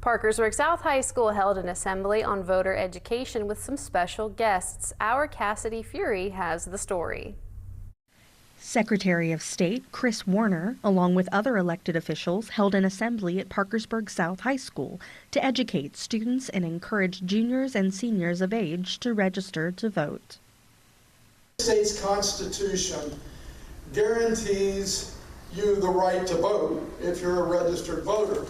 Parkersburg South High School held an assembly on voter education with some special guests. Our Cassidy Fury has the story. Secretary of State Chris Warner, along with other elected officials, held an assembly at Parkersburg South High School to educate students and encourage juniors and seniors of age to register to vote. The state's Constitution guarantees you the right to vote if you're a registered voter.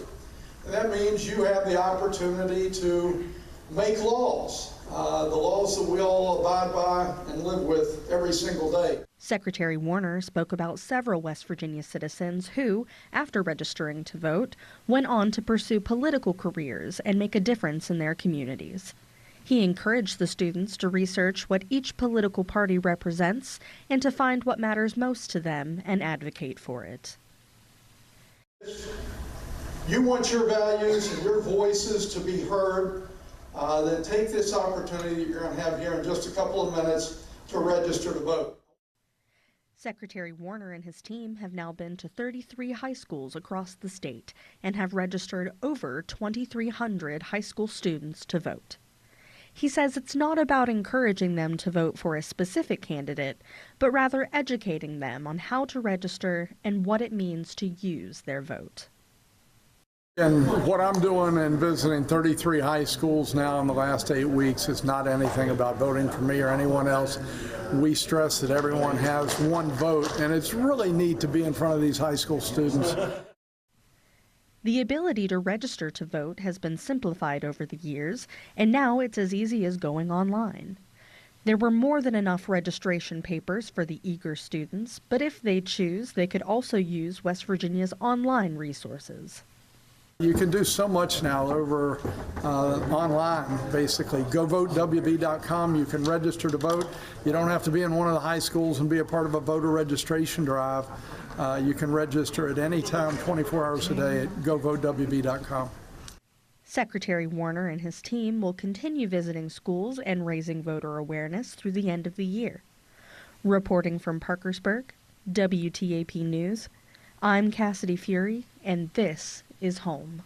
And that means you have the opportunity to make laws, the laws that we all abide by and live with every single day. Secretary Warner spoke about several West Virginia citizens who, after registering to vote, went on to pursue political careers and make a difference in their communities. He encouraged the students to research what each political party represents and to find what matters most to them and advocate for it. You want your values and your voices to be heard, then take this opportunity that you're going to have here in just a couple of minutes to register to vote. Secretary Warner and his team have now been to 33 high schools across the state and have registered over 2,300 high school students to vote. He says it's not about encouraging them to vote for a specific candidate, but rather educating them on how to register and what it means to use their vote. And what I'm doing and visiting 33 high schools now in the last 8 weeks is not anything about voting for me or anyone else. We stress that everyone has one vote, and it's really neat to be in front of these high school students. The ability to register to vote has been simplified over the years, and now it's as easy as going online. There were more than enough registration papers for the eager students, but if they choose, they could also use West Virginia's online resources. You can do so much now over online, basically. GoVoteWV.com, you can register to vote. You don't have to be in one of the high schools and be a part of a voter registration drive. You can register at any time, 24 hours a day at GoVoteWV.com. Secretary Warner and his team will continue visiting schools and raising voter awareness through the end of the year. Reporting from Parkersburg, WTAP News, I'm Cassidy Fury, and this is home.